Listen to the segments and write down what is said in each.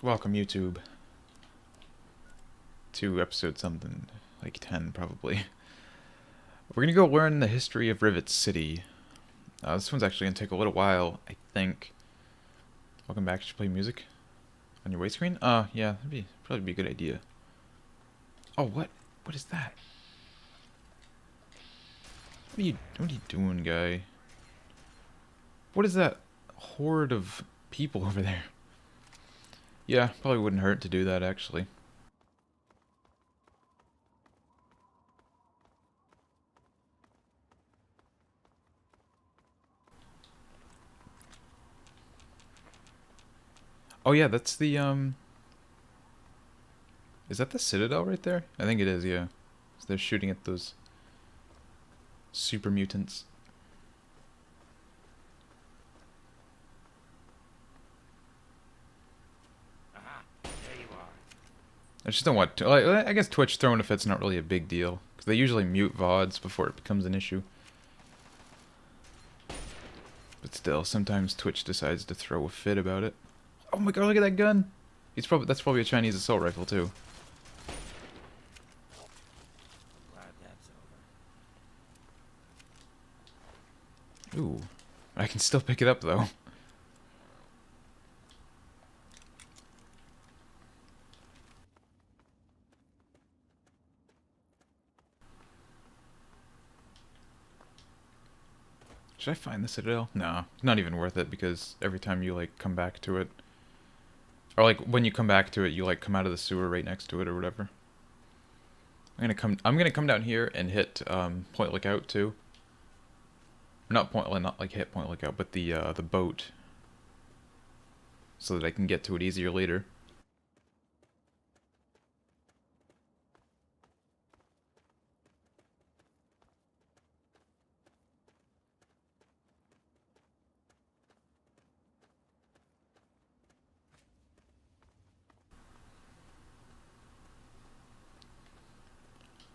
So welcome YouTube to episode something, like 10 probably. We're gonna go learn the history of Rivet City. This one's actually gonna take a little while, I think. Welcome back. Should you play music on your weight screen? Yeah, that'd probably be a good idea. Oh, what? What is that? What are you doing, guy? What is that horde of people over there? Yeah, probably wouldn't hurt to do that, actually. Oh yeah, that's the, is that the Citadel right there? I think it is, yeah. So they're shooting at those super mutants. I just don't want to, like, I guess Twitch throwing a fit's not really a big deal, because they usually mute VODs before it becomes an issue. But still, sometimes Twitch decides to throw a fit about it. Oh my god, look at that gun! That's probably a Chinese assault rifle too. Ooh. I can still pick it up though. Should I find the Citadel? No, it's not even worth it because every time you like come back to it, or like when you come back to it, you like come out of the sewer right next to it or whatever. I'm gonna come down here and hit Point Lookout too. Not like hit Point Lookout, but the boat, so that I can get to it easier later.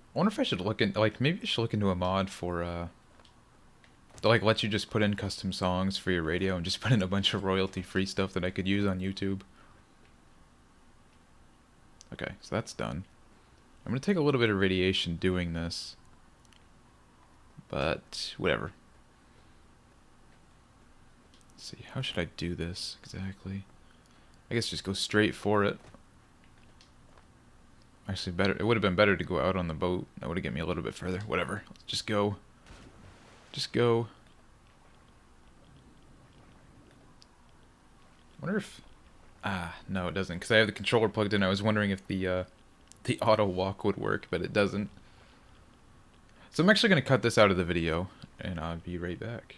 I wonder if I should look in, like, maybe I should look into a mod for, to, like, let you just put in custom songs for your radio and just put in a bunch of royalty-free stuff that I could use on YouTube. Okay, so that's done. I'm gonna take a little bit of radiation doing this, but whatever. Let's see, how should I do this exactly? I guess just go straight for it. Actually, it would have been better to go out on the boat. That would have get me a little bit further. Whatever. Let's just go. Just go. Wonder if... no, it doesn't, because I have the controller plugged in. I was wondering if the auto walk would work, but it doesn't. So I'm actually going to cut this out of the video, and I'll be right back.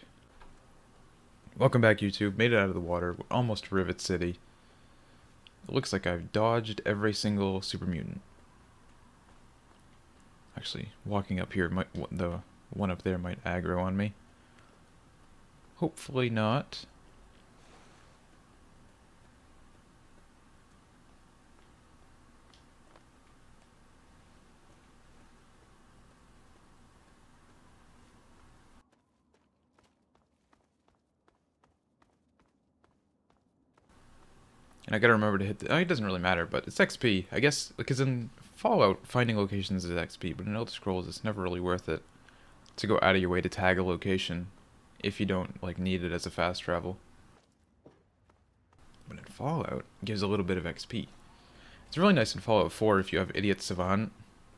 Welcome back, YouTube. Made it out of the water. We're almost to Rivet City. It looks like I've dodged every single super mutant. Actually, walking up here, the one up there might aggro on me. Hopefully not. And I gotta remember to hit the... it doesn't really matter, but it's XP. I guess, because in Fallout, finding locations is XP, but in Elder Scrolls, it's never really worth it to go out of your way to tag a location if you don't, like, need it as a fast travel. But in Fallout, it gives a little bit of XP. It's really nice in Fallout 4 if you have Idiot Savant,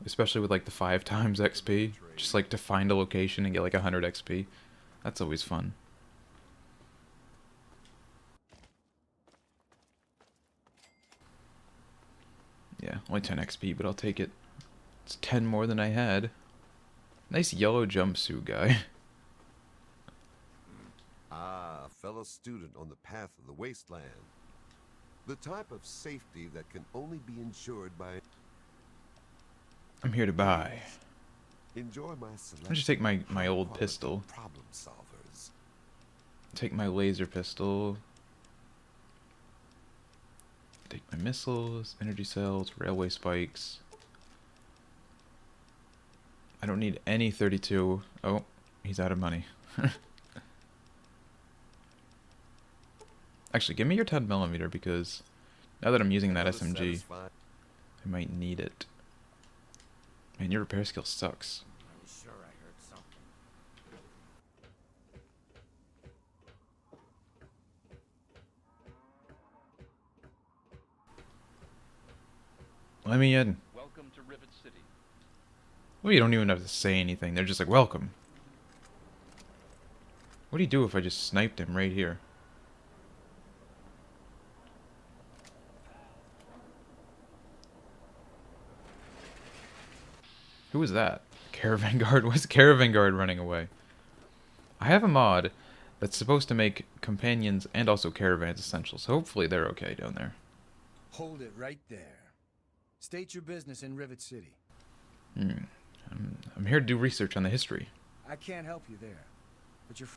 especially with, like, the 5 times XP. Just, like, to find a location and get, like, 100 XP. That's always fun. Yeah, only 10 XP, but I'll take it. It's 10 more than I had. Nice yellow jumpsuit guy. Ah, a fellow student on the path of the wasteland. The type of safety that can only be ensured by... I'm here to buy. Enjoy my selection. I'll just take my old pistol. Problem solvers. Take my laser pistol. Take my missiles, energy cells, railway spikes. I don't need any 32. Oh, he's out of money. Actually, give me your 10mm because Now that I'm using that Another SMG, satisfied. I might need it. Man, your repair skill sucks. I'm sure I heard something. Let me in. Welcome to Rivet City. Well, you don't even have to say anything. They're just like, welcome. What do you do if I just sniped him right here? Who was that? Caravan guard? Why's the caravan guard running away? I have a mod that's supposed to make companions and also caravans essential, so hopefully they're okay down there. Hold it right there. State your business in Rivet City. I'm here to do research on the history. I can't help you there, but you're...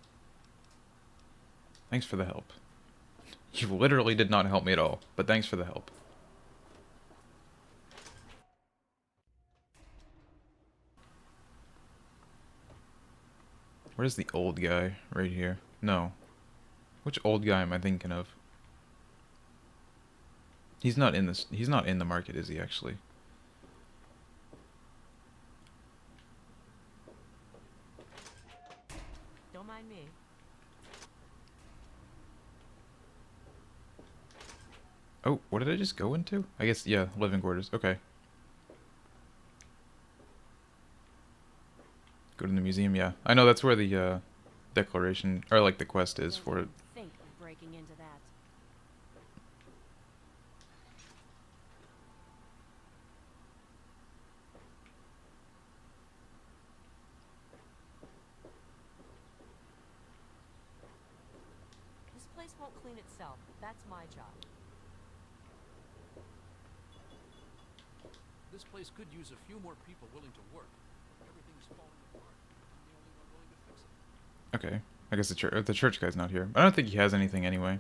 Thanks for the help. You literally did not help me at all, but thanks for the help. Where's the old guy? Right here. No. Which old guy am I thinking of? He's not in this. He's not in the market, is he actually? Don't mind me. Oh, what did I just go into? I guess, yeah, living quarters. Okay. Go to the museum, yeah. I know that's where the declaration, or like the quest is for it. Think of breaking into that. This place won't clean itself. That's my job. This place could use a few more people willing to work. Everything's falling apart. I'm the only one willing to fix it. Okay. I guess the church guy's not here. I don't think he has anything anyway.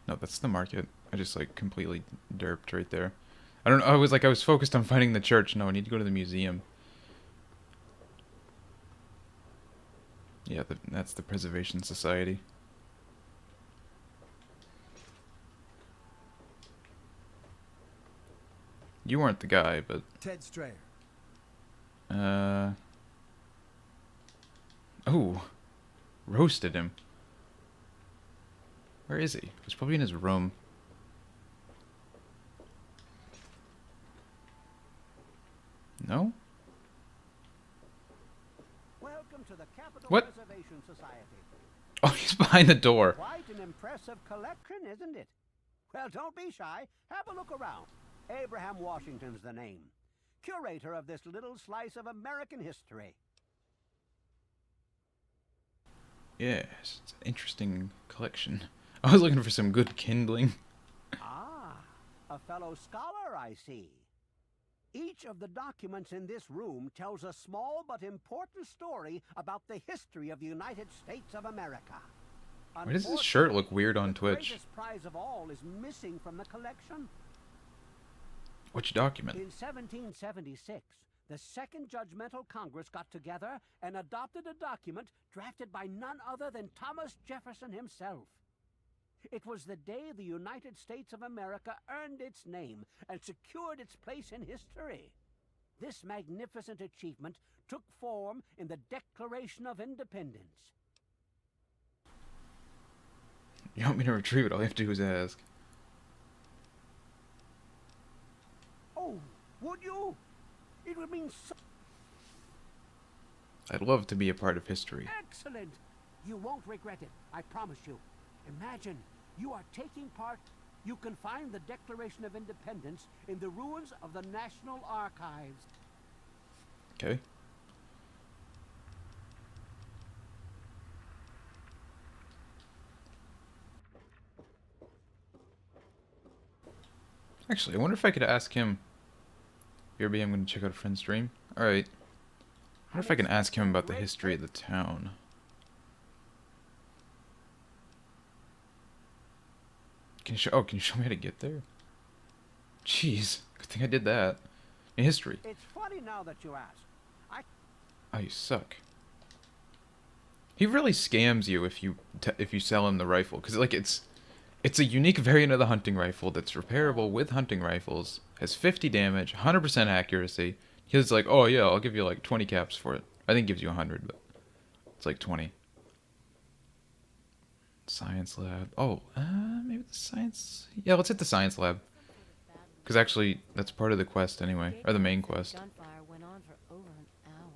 No, that's the market. I just like completely derped right there. I don't know. I was focused on finding the church. No, I need to go to the museum. Yeah, that's the Preservation Society. You weren't the guy, but Ted Strayer. oh, roasted him. Where is he? He's probably in his room. No? Welcome to the Capital What? Preservation Society. Oh, he's behind the door. Quite an impressive collection, isn't it? Well, don't be shy. Have a look around. Abraham Washington's the name. Curator of this little slice of American history. Yes, it's an interesting collection. I was looking for some good kindling. Ah, a fellow scholar, I see. Each of the documents in this room tells a small but important story about the history of the United States of America. Why does this shirt look weird on The Twitch? greatest prize of all is missing from the collection. Which document? In 1776, the Second Judgmental Congress got together and adopted a document drafted by none other than Thomas Jefferson himself. It was the day the United States of America earned its name and secured its place in history. This magnificent achievement took form in the Declaration of Independence. You want me to retrieve it? All you have to do is ask. Oh, would you? It would mean so I'd love to be a part of history. excellent. You won't regret it, I promise you. Imagine, you are taking part. You can find the Declaration of Independence in the ruins of the National Archives. Okay. Actually, I wonder if I could ask him. BRB, I'm going to check out a friend's stream. Alright. I wonder if I can ask him about the history of the town. Can you show me how to get there? Jeez, good thing I did that. In history. It's funny now that you ask. Oh, you suck. He really scams you if you sell him the rifle, because like it's It's a unique variant of the hunting rifle that's repairable with hunting rifles. Has 50 damage, 100% accuracy. He's like, oh yeah, I'll give you like 20 caps for it. I think it gives you 100, but it's like 20. Science lab. Oh, maybe the science... Yeah, let's hit the science lab. Because actually, that's part of the quest anyway. Or the main quest. Gunfire went on for over an hour.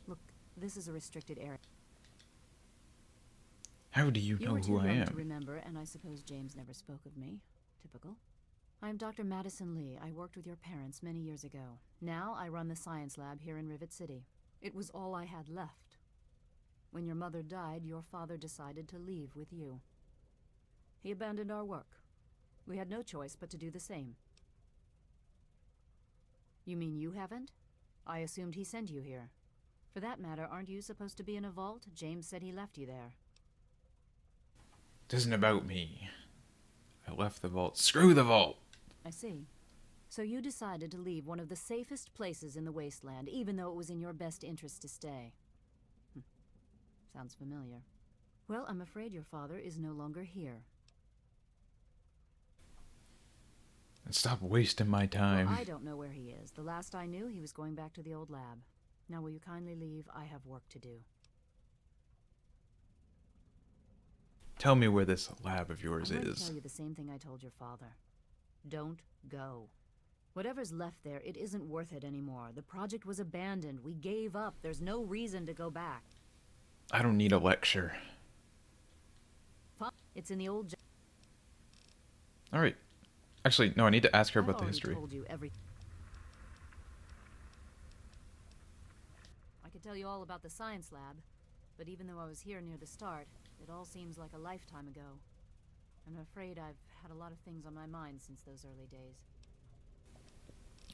Look, this is a restricted area. How do you You know were too who I young to am? remember, and I suppose James never spoke of me. Typical. I am Dr. Madison Lee. I worked with your parents many years ago. Now I run the science lab here in Rivet City. It was all I had left. When your mother died, your father decided to leave with you. He abandoned our work. We had no choice but to do the same. You mean you haven't? I assumed he sent you here. For that matter, aren't you supposed to be in a vault? James said he left you there. This isn't about me. I left the vault. Screw the vault! I see. So you decided to leave one of the safest places in the wasteland, even though it was in your best interest to stay. Sounds familiar. Well, I'm afraid your father is no longer here. And stop wasting my time. Well, I don't know where he is. The last I knew, he was going back to the old lab. Now will you kindly leave? I have work to do. Tell me where this lab of yours I'm going to is. tell you the same thing I told your father. Don't go. Whatever's left there, it isn't worth it anymore. The project was abandoned. We gave up. There's no reason to go back. I don't need a lecture. Fine. It's in the old... Alright. Actually, no, I need to ask her I've about the already history. told you everything. I could tell you all about the science lab, but even though I was here near the start, it all seems like a lifetime ago. I'm afraid I've had a lot of things on my mind since those early days.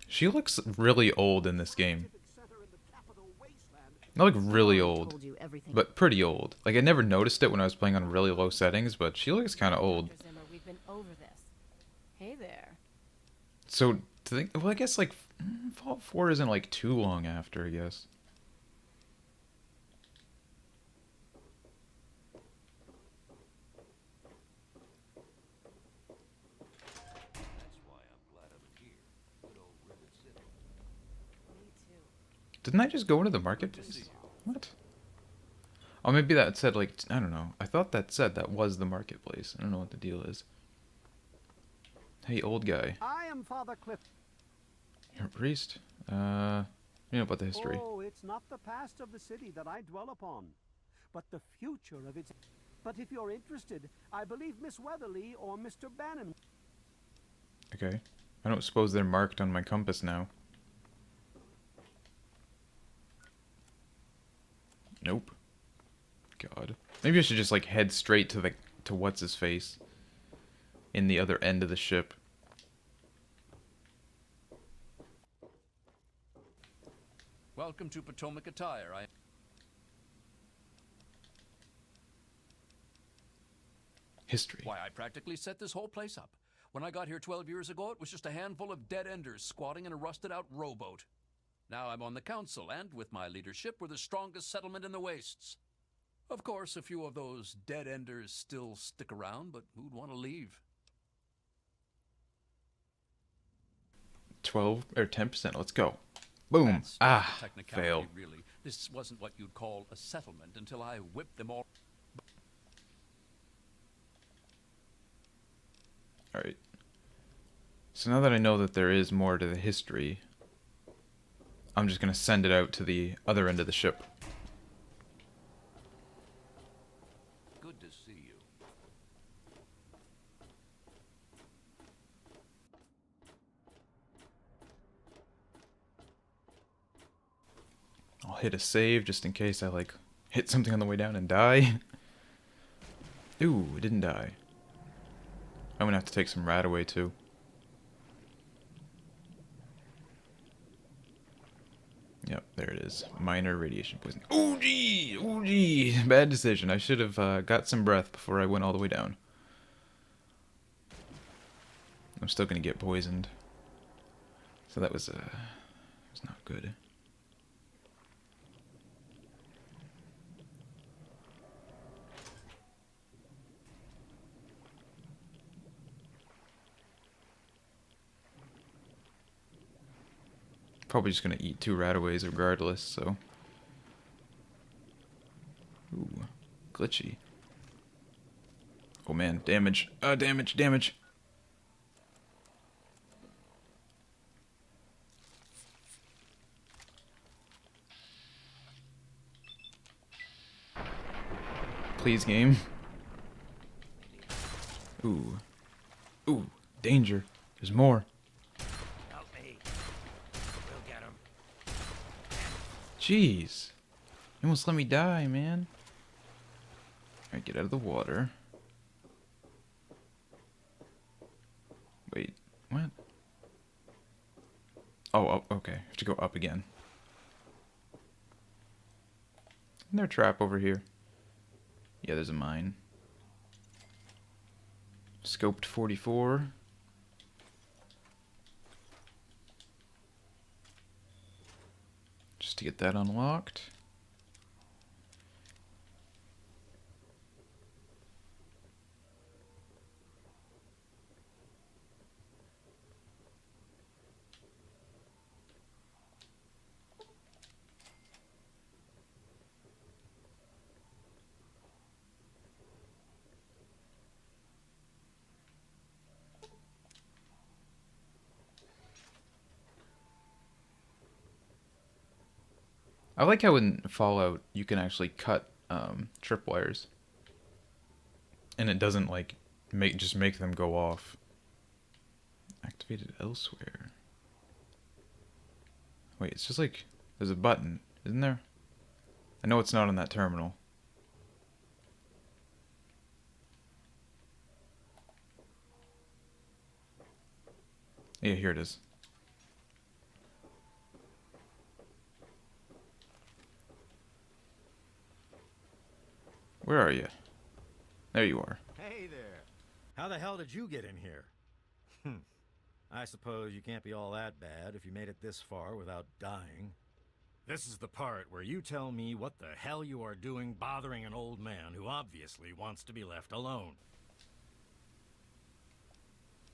She looks really old in this game. Not like really I old, told you everything. but pretty old. Like, I never noticed it when I was playing on really low settings, but she looks kind of old. Dr. Zimmer, we've been over this. Hey there. So, to think, well, I guess, like, Fallout 4 isn't, like, too long after, I guess. That's why I'm glad I'm here. Good old Rivet City. Me too. Didn't I just go into the marketplace? What? Oh, maybe that said, like, I don't know. I thought that said that was the marketplace. I don't know what the deal is. Hey, old guy. I am Father Cliff. You're a priest? You know about the history. Oh, it's not the past of the city that I dwell upon, but the future of its... But if you're interested, I believe Miss Weatherly or Mr. Bannon... Okay. I don't suppose they're marked on my compass now. Nope. God. Maybe I should just like head straight to what's his face in the other end of the ship. Welcome to Potomac Attire. History. Why, I practically set this whole place up. When I got here 12 years ago, it was just a handful of dead-enders squatting in a rusted-out rowboat. Now I'm on the council, and with my leadership, we're the strongest settlement in the wastes. Of course, a few of those dead-enders still stick around, but who'd want to leave? 12 or 10%. Let's go. Boom. That's just Ah, a technicality, fail. really. This wasn't what you'd call a settlement until I whipped them all. Alright. So now that I know that there is more to the history, I'm just going to send it out to the other end of the ship. Good to see you. I'll hit a save just in case I like hit something on the way down and die. Ooh, it didn't die. I'm gonna have to take some rat away too. Yep, there it is. Minor radiation poisoning. Ooh gee! Ooh gee! Bad decision. I should have got some breath before I went all the way down. I'm still gonna get poisoned. So that was not good. Probably just gonna eat 2 rataways regardless, so. Ooh, glitchy. Oh man, damage. Damage, damage. Please, game. Ooh. Ooh, danger. There's more. Help me. We'll get him. Jeez. You almost let me die, man. Alright, get out of the water. Wait, what? Oh, okay. I have to go up again. Isn't there a trap over here? Yeah, there's a mine. Scoped 44. Just to get that unlocked. I like how in Fallout you can actually cut tripwires, and it doesn't like make them go off. Activated elsewhere. Wait, it's just like there's a button, isn't there? I know it's not on that terminal. Yeah, here it is. Where are you? There you are. Hey there. How the hell did you get in here? I suppose you can't be all that bad if you made it this far without dying. This is the part where you tell me what the hell you are doing bothering an old man who obviously wants to be left alone.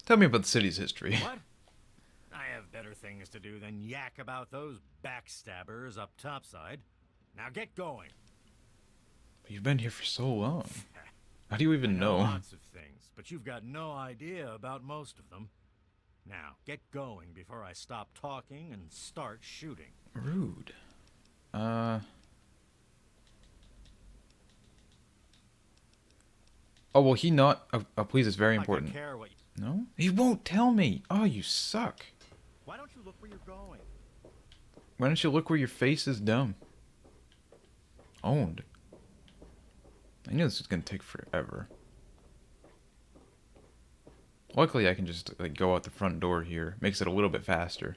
Tell me about the city's history. What? I have better things to do than yak about those backstabbers up topside. Now get going. You've been here for so long. How do you even I know know? lots of things, but you've got no idea about most of them. Now, get going before I stop talking and start shooting. Rude. Oh, will he not? Oh, please, it's very I could important. care what No? He won't tell me. Oh, you suck. Why don't you look where you're going? Why don't you look where your face is dumb? Owned. I knew this was gonna take forever. Luckily, I can just like go out the front door here. Makes it a little bit faster.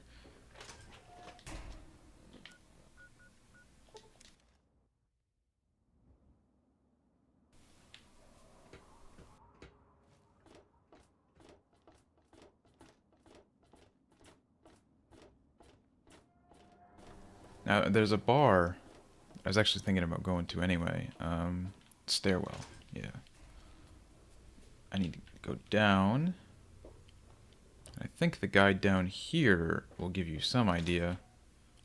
Now, there's a bar I was actually thinking about going to anyway. Stairwell, yeah. I need to go down. I think the guide down here will give you some idea.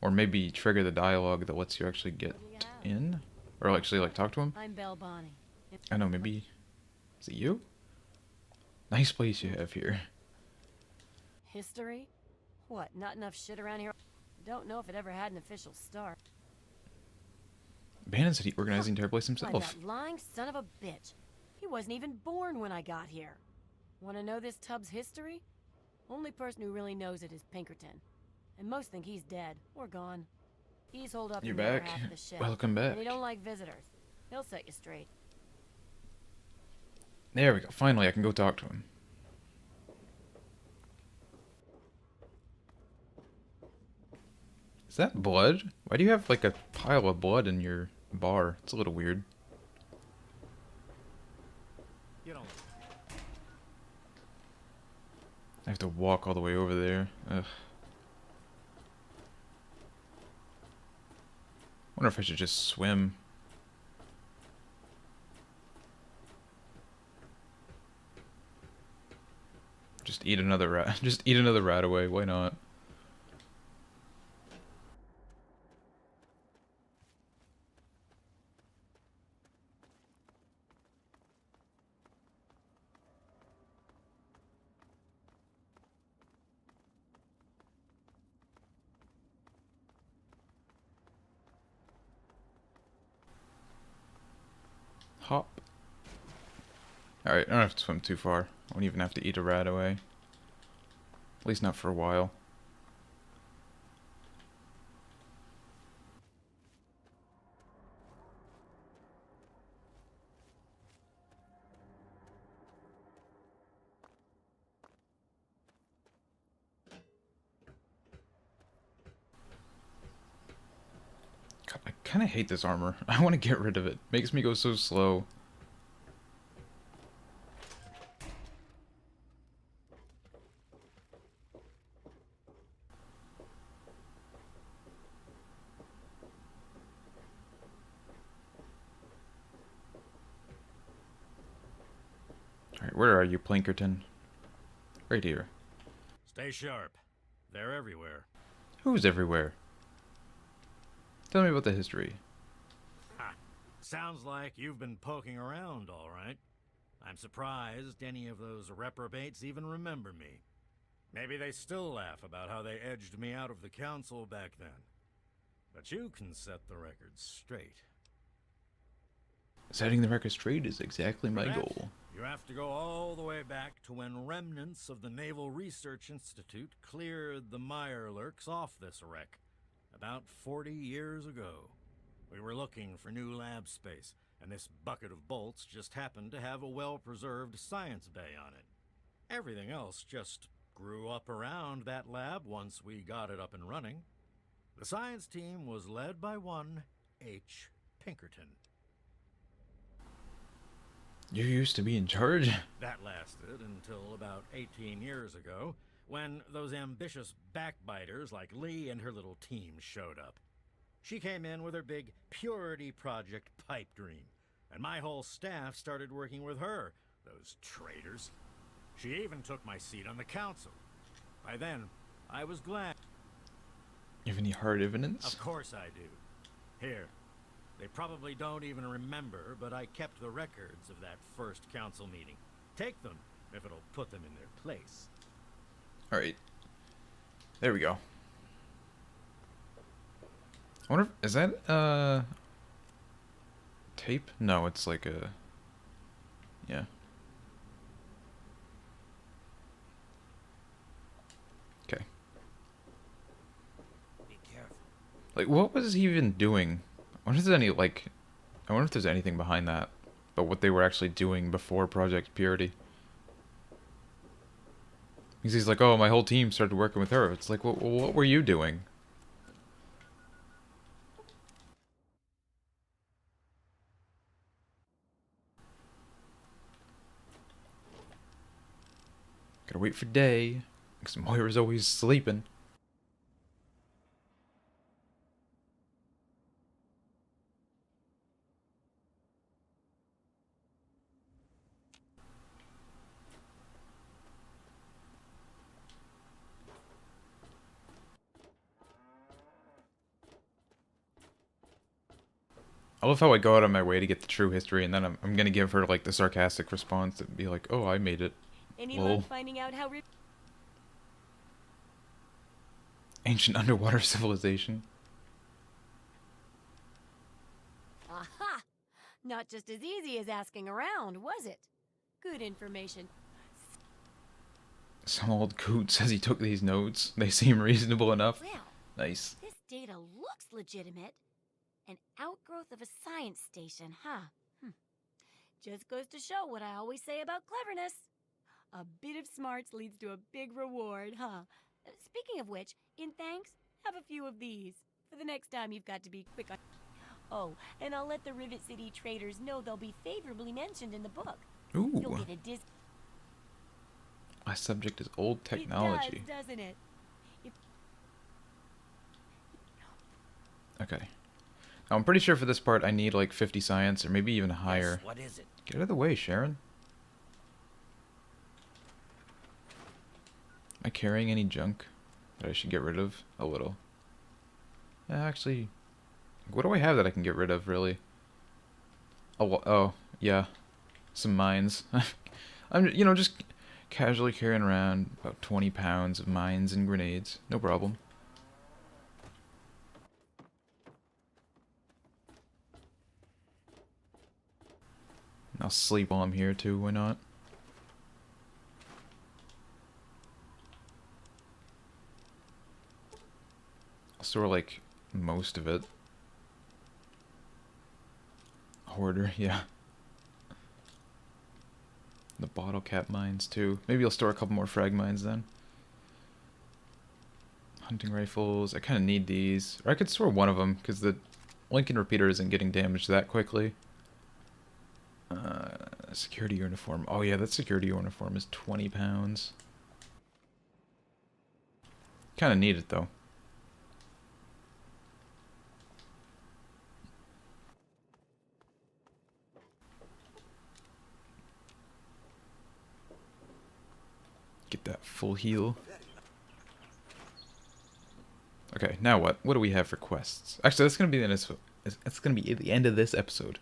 Or maybe trigger the dialogue that lets you actually get in. Or actually, like, talk to him. I'm Belle Bonnie. I know, maybe... Is it you? Nice place you have here. History? What, not enough shit around here? Don't know if it ever had an official start. Bannon said he organized the entire place I'm himself. that lying son of a bitch. He wasn't even born when I got here. Want to know this tub's history? Only person who really knows it is Pinkerton. And most think he's dead or gone. He's holed up You're in the other back. half of the ship. Welcome back. And he don't like visitors. He'll set you straight. There we go. Finally, I can go talk to him. Is that blood? Why do you have like a pile of blood in your bar? It's a little weird. You don't. I have to walk all the way over there. Ugh. Wonder if I should just swim. Just eat another rat. Just eat another rat away. Why not? Hop. Alright, I don't have to swim too far. I won't even have to eat a rat away. At least not for a while. God, I kind of hate this armor. I want to get rid of it. Makes me go so slow. Alright, where are you, Plankerton? Right here. Stay sharp. They're everywhere. Who's everywhere? Tell me about the history. Ha! Sounds like you've been poking around, all right. I'm surprised any of those reprobates even remember me. Maybe they still laugh about how they edged me out of the council back then. But you can set the record straight. Setting the record straight is exactly my For that, goal. You have to go all the way back to when remnants of the Naval Research Institute cleared the Mirelurks off this wreck, about 40 years ago. We were looking for new lab space, and this bucket of bolts just happened to have a well-preserved science bay on it. Everything else just grew up around that lab once we got it up and running. The science team was led by one H. Pinkerton. You used to be in charge? That lasted until about 18 years ago, when those ambitious backbiters like Lee and her little team showed up. She came in with her big Purity Project pipe dream, and my whole staff started working with her, those traitors. She even took my seat on the council. By then, I was glad. You have any hard evidence? Of course I do. Here. They probably don't even remember, but I kept the records of that first council meeting. Take them, if it'll put them in their place. Alright. There we go. I wonder if, is that, tape? No, it's like a... Yeah. Okay. Be careful. Like, what was he even doing? I wonder if there's any, like... I wonder if there's anything behind that. But what they were actually doing before Project Purity. Because he's like, oh, my whole team started working with her. It's like, well, what were you doing? Gotta wait for day. Because Moira's always sleeping. I love how I go out of my way to get the true history, and then I'm gonna give her, like, the sarcastic response and be like, oh, I made it. Any Lol. luck finding out how Ancient underwater civilization. Aha! Not just as easy as asking around, was it? Good information. Some old coot says he took these notes. They seem reasonable enough. Well, Nice. this data looks legitimate. An outgrowth of a science station, huh? Just goes to show what I always say about cleverness. A bit of smarts leads to a big reward, huh? Speaking of which, in thanks, have a few of these. For the next time you've got to be quick on... Oh, and I'll let the Rivet City traders know they'll be favorably mentioned in the book. You'll Ooh. get a disc... My subject is old technology. It does, doesn't it? Okay. Now, I'm pretty sure for this part I need like 50 science or maybe even higher. Yes, what is it? Get out of the way, Sharon. Am I carrying any junk that I should get rid of? A little. Actually, what do I have that I can get rid of, really? Oh, yeah. Some mines. I'm, you know, just casually carrying around about 20 pounds of mines and grenades. No problem. I'll sleep while I'm here too, why not? I'll store like most of it. Hoarder, yeah. The bottle cap mines too. Maybe I'll store a couple more frag mines then. Hunting rifles. I kind of need these. Or I could store one of them because the Lincoln repeater isn't getting damaged that quickly. Security uniform. Oh yeah, that security uniform is 20 pounds. Kind of need it though. Get that full heal. Okay, now what? What do we have for quests? Actually, that's gonna be the end of this episode.